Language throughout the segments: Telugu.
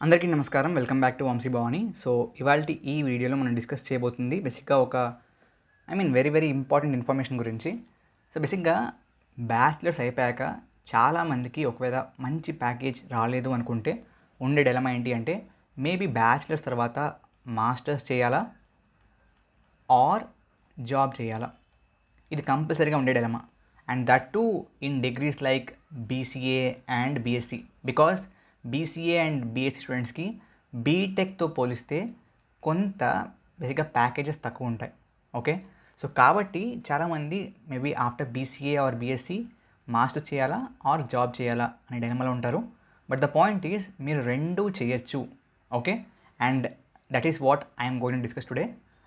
అందరికీ నమస్కారం. Welcome back to Vamshi Bhavani. So ఇవాల్టి ఈ వీడియోలో మనం డిస్కస్ చేయబోతుంది బేసిక్గా ఒక వెరీ ఇంపార్టెంట్ ఇన్ఫర్మేషన్ గురించి. సో బేసిక్గా బ్యాచిలర్స్ అయిపోయాక చాలామందికి ఒకవేళ మంచి ప్యాకేజ్ రాలేదు అనుకుంటే ఉండే డైలమా ఏంటి అంటే మేబీ బ్యాచిలర్స్ తర్వాత మాస్టర్స్ చేయాలా ఆర్ జాబ్ చేయాలా, ఇది కంపల్సరీగా ఉండే dilemma. And that to in degrees like BCA and BSc, because BCA and BSc స్టూడెంట్స్కి బీటెక్తో పోలిస్తే కొంత బేసిక్గా ప్యాకేజెస్ తక్కువ ఉంటాయి. ఓకే, సో కాబట్టి చాలామంది maybe after BCA or BSc masters చేయాలా ఆర్ జాబ్ చేయాలా అనే డైలమాలో ఉంటారు. బట్ ద పాయింట్ ఈజ్ మీరు రెండూ చేయొచ్చు. Okay, and that is what I'm going to discuss today.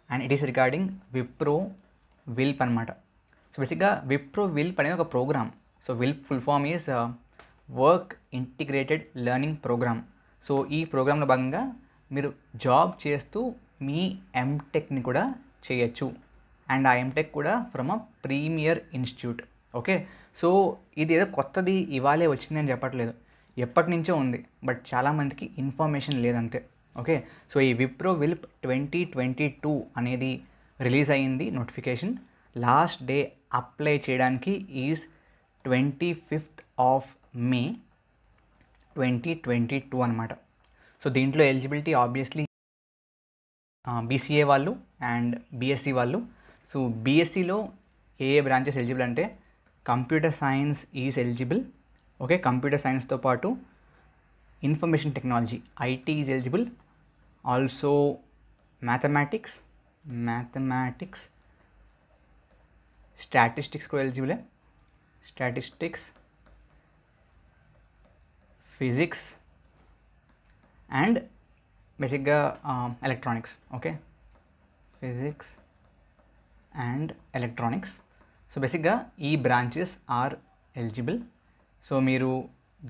And it is regarding Wipro WILP అనమాట. సో బేసిక్గా విప్రో విల్ప్ అనేది ఒక programme. So WILP full form is work integrated learning programme. So ఈ ప్రోగ్రాంలో భాగంగా మీరు జాబ్ చేస్తూ మీ ఎంటెక్ని కూడా చేయొచ్చు. అండ్ ఆ ఎంటెక్ కూడా from a premier institute. Okay, so ఇది ఏదో కొత్తది ఇవాళే వచ్చింది అని చెప్పట్లేదు, ఎప్పటి నుంచో ఉంది, బట్ చాలామందికి ఇన్ఫర్మేషన్ లేదంతే. ఓకే, సో ఈ విప్రో విల్ప్ 2022 అనేది రిలీజ్ అయ్యింది నోటిఫికేషన్. లాస్ట్ డే అప్లై చేయడానికి ఈజ్ 25th ఆఫ్ మే 2022 అనమాట. సో దీంట్లో ఎలిజిబిలిటీ ఆబ్వియస్లీ బీసీఏ వాళ్ళు అండ్ బీఎస్సీ వాళ్ళు. సో బీఎస్సీలో ఏ బ్రాంచెస్ ఎలిజిబుల్ అంటే computer science is eligible. Okay, computer సైన్స్తో పాటు information technology IT is eligible. Also mathematics statistics కూడా ఎలిజిబులే. స్టాటిస్టిక్స్, ఫిజిక్స్ అండ్ బేసిక్గా electronics. Okay, physics and electronics. So బేసిక్గా ఈ బ్రాంచెస్ ఆర్ ఎలిజిబుల్. సో మీరు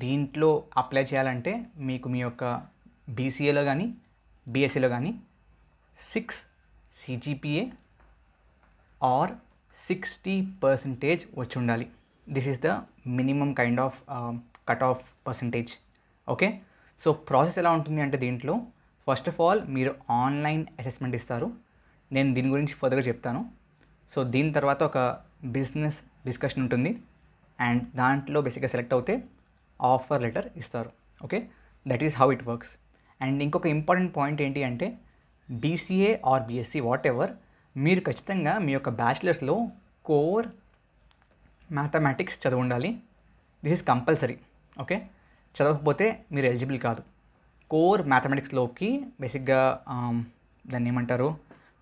దీంట్లో అప్లై చేయాలంటే మీకు మీ యొక్క బీసీఏలో కానీ బీఎస్సీలో కానీ 6 CGPA ఆర్ 60% వచ్చి ఉండాలి. This is the minimum kind of cut off percentage. Okay, so process ఎలా ఉంటుంది అంటే దీంట్లో ఫస్ట్ ఆఫ్ ఆల్ మీరు ఆన్లైన్ అసెస్మెంట్ ఇస్తారు. నేను దీని గురించి ఫర్దర్గా చెప్తాను. సో దీని తర్వాత ఒక బిజినెస్ డిస్కషన్ ఉంటుంది అండ్ దాంట్లో బేసిక్గా సెలెక్ట్ అవుతే ఆఫర్ లెటర్ ఇస్తారు. Okay, that is how it works. And ఇంకొక ఇంపార్టెంట్ పాయింట్ ఏంటి అంటే BCA or BSc what ever, మీరు ఖచ్చితంగా మీ యొక్క బ్యాచిలర్స్లో కోర్ మ్యాథమెటిక్స్ చదివి ఉండాలి. This is compulsory. ఓకే, చదవకపోతే మీరు ఎలిజిబుల్ కాదు. కోర్ మ్యాథమెటిక్స్లోకి బేసిక్గా దాన్ని ఏమంటారు,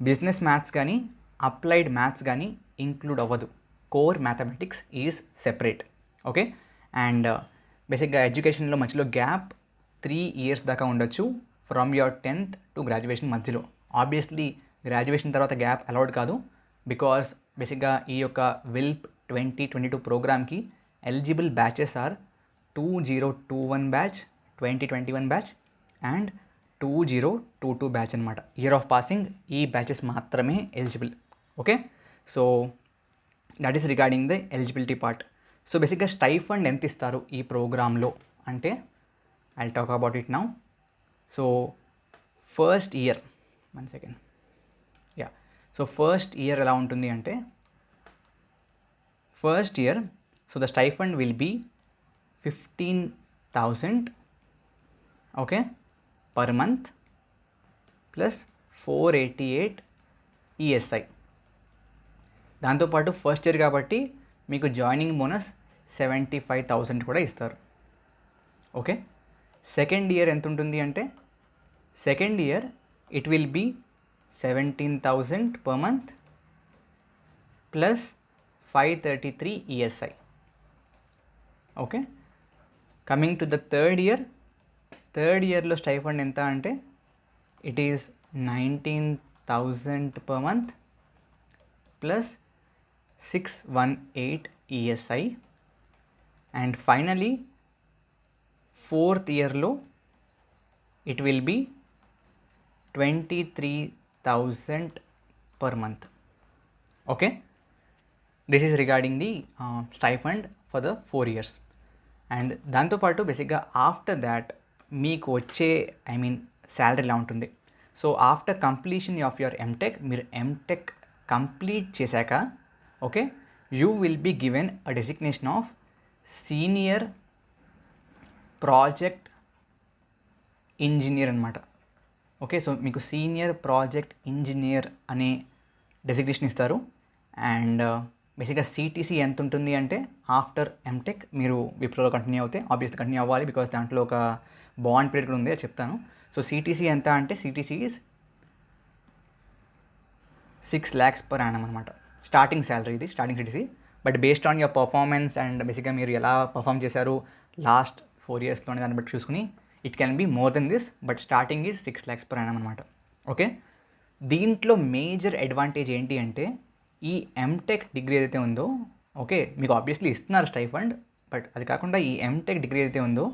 బిజినెస్ మ్యాథ్స్ కానీ అప్లైడ్ మ్యాథ్స్ కానీ ఇంక్లూడ్ అవ్వదు. Core mathematics is separate. Okay, and బేసిక్గా ఎడ్యుకేషన్లో మధ్యలో గ్యాప్ 3 years దాకా ఉండొచ్చు from your 10th to graduation మధ్యలో. ఆబ్వియస్లీ గ్రాడ్యుయేషన్ తర్వాత గ్యాప్ అలౌడ్ కాదు, బికాస్ బేసిక్గా ఈ యొక్క విల్ప్ 2022 ప్రోగ్రామ్కి eligible batches are 2021 batch, 2021 batch and 2022 batch అనమాట. ఇయర్ ఆఫ్ పాసింగ్ ఈ బ్యాచెస్ మాత్రమే eligible. Okay, so that is regarding the eligibility part. So బేసిక్గా స్టైఫండ్ ఎంత ఇస్తారు ఈ ప్రోగ్రాంలో అంటే I'll talk about it now. So first year so first year ఎలా ఉంటుంది అంటే first year so the stipend will be 15,000 okay per month plus 488 ESI. దాంతోపాటు ఫస్ట్ ఇయర్ కాబట్టి మీకు జాయినింగ్ బోనస్ 75,000 కూడా ఇస్తారు. ఓకే, సెకండ్ ఇయర్ ఎంత ఉంటుంది అంటే second year it will be 17,000 per month plus 533 ESI. Okay, coming to the third ఇయర్లో స్టైఫండ్ ఎంత అంటే it is 19,000 per month plus 618 ESI. And finally fourth ఇయర్లో it will be 23,000 per month. Okay, this is regarding the stipend for the 4 years. And దాంతోపాటు బేసిక్గా ఆఫ్టర్ దాట్ మీకు వచ్చే శాలరీ ఎలా ఉంటుంది. So after completion of your MTech, మీరు ఎంటెక్ కంప్లీట్ చేశాక okay, you will be given a designation of senior project engineer అనమాట. ఓకే, సో మీకు సీనియర్ ప్రాజెక్ట్ ఇంజనీర్ అనే డెసిగ్నేషన్ ఇస్తారు. అండ్ బేసిక్గా సిటీసీ ఎంత ఉంటుంది అంటే ఆఫ్టర్ ఎంటెక్ మీరు విప్రోలో కంటిన్యూ అవుతే ఆబ్వియస్లీ కంటిన్యూ అవ్వాలి, బికాస్ దాంట్లో ఒక బాండ్ పీరియడ్ కూడా ఉంది, అది చెప్తాను. సో సిటీసీ ఎంత అంటే CTC is 6 lakhs per annum అనమాట. స్టార్టింగ్ శాలరీ ఇది, starting CTC. But based on your performance and బేసిక్గా మీరు ఎలా పర్ఫామ్ చేశారు లాస్ట్ 4 yearsలోనే దాన్ని బట్టి చూసుకుని it can be more than this, but starting is 6 lakhs per annum అనమాట. ఓకే, దీంట్లో మేజర్ అడ్వాంటేజ్ ఏంటి అంటే ఈ ఎంటెక్ డిగ్రీ ఏదైతే ఉందో ఓకే, మీకు ఆబ్వియస్లీ ఇస్తున్నారు స్టైఫండ్, బట్ అది కాకుండా ఈ ఎంటెక్ డిగ్రీ ఏదైతే ఉందో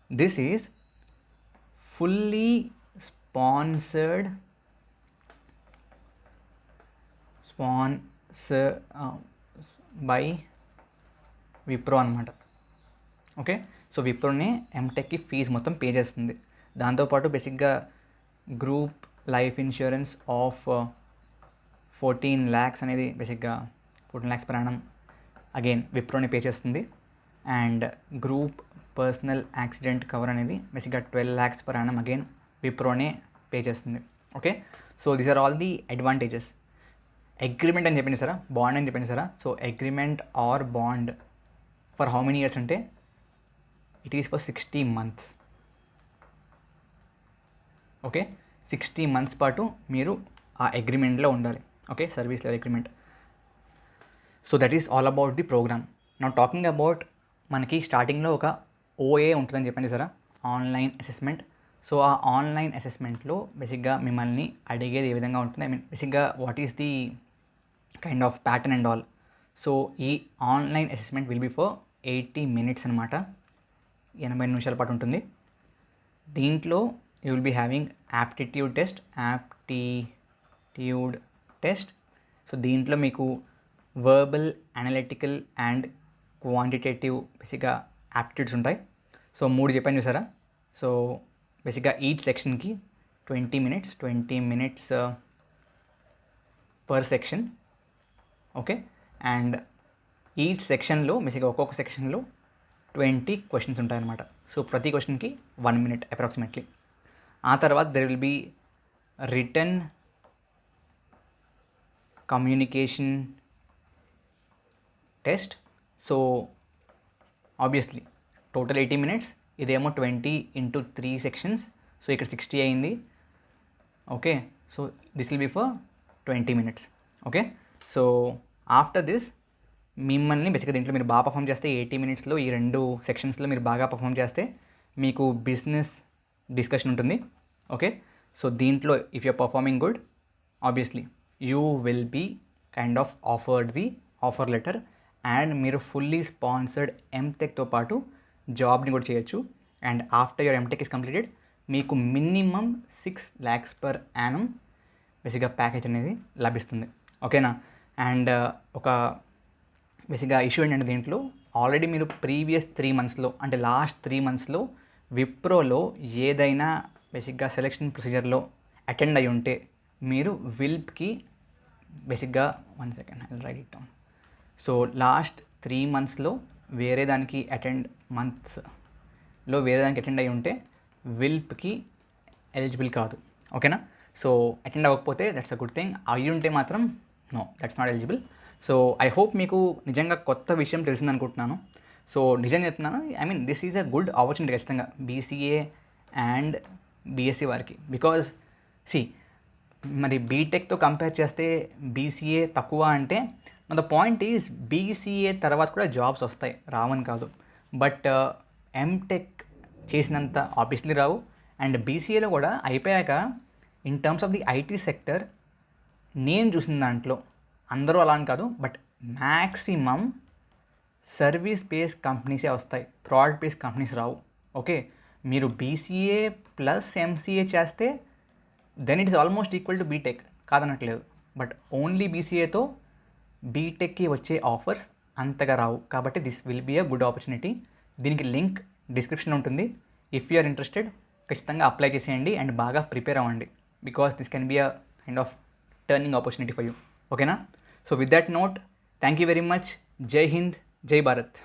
this is fully sponsored by Wipro అనమాట. ఓకే, సో విప్రోనే ఎంటెక్కి ఫీజు మొత్తం పే చేస్తుంది. దాంతోపాటు బేసిక్గా group life insurance of 14 lakhs అనేది బేసిక్గా 14 lakhs per annum అగైన్ విప్రోనే పే చేస్తుంది. And group personal accident cover అనేది బేసిక్గా 12 lakhs per annum అగైన్ విప్రోనే పే చేస్తుంది. Okay, so these are all the advantages. Agreement అని చెప్పండి సారా, బాండ్ అని చెప్పండి సారా. So agreement are bond for how many years అంటే it is for 60 months. Okay, 60 months పాటు మీరు ఆ అగ్రిమెంట్లో ఉండాలి. Okay, service level agreement. So that is all about the program. నా టాకింగ్ అబౌట్ మనకి స్టార్టింగ్లో ఒక ఓఏ ఉంటుందని చెప్పండి సారా, ఆన్లైన్ అసెస్మెంట్. సో ఆ ఆన్లైన్ అసెస్మెంట్లో బేసిక్గా మిమ్మల్ని అడిగేది ఏ విధంగా ఉంటుంది, బేసిక్గా what is the kind of pattern and all. So ఈ online assessment will be for 80 minutes అనమాట, 80 నిమిషాల పాటు ఉంటుంది. దీంట్లో you will be having aptitude test. So దీంట్లో మీకు వర్బల్, అనలిటికల్ అండ్ క్వాంటిటేటివ్ బేసిక్గా యాప్టిట్యూడ్స్ ఉంటాయి. సో 3 చెప్పాను చూసారా. సో బేసిక్గా ఈచ్ సెక్షన్కి 20 minutes per section. Okay, and each సెక్షన్లో బేసిక్గా ఒక్కొక్క సెక్షన్లో 20 questions ఉంటాయన్నమాట. సో ప్రతి క్వశ్చన్కి 1 minute అప్రాక్సిమేట్లీ. ఆ తర్వాత there will be written communication test. So obviously total 80 minutes, ఇదేమో 20 into 3 sections. సో ఇక్కడ 60 అయింది. Okay, so this will be for 20 minutes. Okay, so after this మిమ్మల్ని బేసిక్గా దీంట్లో మీరు బాగా పర్ఫామ్ చేస్తే 80 minutesలో ఈ 2 sectionsలో మీరు బాగా పర్ఫామ్ చేస్తే మీకు బిజినెస్ డిస్కషన్ ఉంటుంది. ఓకే, సో దీంట్లో if you're performing good obviously you will be kind of offered the offer letter. And మీరు ఫుల్లీ స్పాన్సర్డ్ ఎంటెక్తో పాటు జాబ్ని కూడా చేయొచ్చు. And after your M Tech is completed మీకు మినిమమ్ 6 lakhs per annum బేసిక్గా ప్యాకేజ్ అనేది లభిస్తుంది. ఓకేనా. అండ్ ఒక బేసిక్గా ఇష్యూ ఏంటంటే దీంట్లో ఆల్రెడీ మీరు ప్రీవియస్ 3 monthsలో అంటే లాస్ట్ 3 monthsలో విప్రోలో ఏదైనా బేసిక్గా సెలెక్షన్ ప్రొసీజర్లో అటెండ్ అయి ఉంటే మీరు విల్ప్కి బేసిక్గా 1 second I will write it down. So last 3 monthsలో వేరే దానికి అటెండ్ అయి ఉంటే విల్ప్కి ఎలిజిబుల్ కాదు. ఓకేనా. సో అటెండ్ అవ్వకపోతే దట్స్ అ గుడ్ థింగ్, అయ్యి ఉంటే మాత్రం no, that's not eligible. So I hope మీకు నిజంగా కొత్త విషయం తెలిసింది అనుకుంటున్నాను. సో నిజం చెప్తున్నాను, this is a good opportunity ఖచ్చితంగా బీసీఏ అండ్ బీఎస్సీ వారికి. బికాజ్ మరి బీటెక్తో కంపేర్ చేస్తే బీసీఏ తక్కువ అంటే ద పాయింట్ ఈజ్ బీసీఏ తర్వాత కూడా జాబ్స్ వస్తాయి, రావని కాదు. బట్ ఎంటెక్ చేసినంత ఆబ్వియస్లీ రావు. అండ్ బీసీఏలో కూడా అయిపోయాక in terms of the IT sector నేను చూసిన దాంట్లో అందరూ అలా అని కాదు, బట్ మ్యాక్సిమం సర్వీస్ బేస్ కంపెనీసే వస్తాయి, ప్రోడక్ట్ బేస్ కంపెనీస్ రావు. ఓకే, మీరు బీసీఏ ప్లస్ ఎంసీఏ చేస్తే then it is almost equal to BTech, కాదనట్లేదు. బట్ ఓన్లీ బీసీఏతో బీటెక్కి వచ్చే ఆఫర్స్ అంతగా రావు. కాబట్టి this will be a good opportunity. దీనికి లింక్ డిస్క్రిప్షన్ ఉంటుంది. ఇఫ్ యూ ఆర్ ఇంట్రెస్టెడ్ ఖచ్చితంగా అప్లై చేసేయండి అండ్ బాగా ప్రిపేర్ అవ్వండి, because this can be a kind of turning opportunity for you. ఓకేనా? So with that note, thank you very much. జై హింద్, జై భారత్.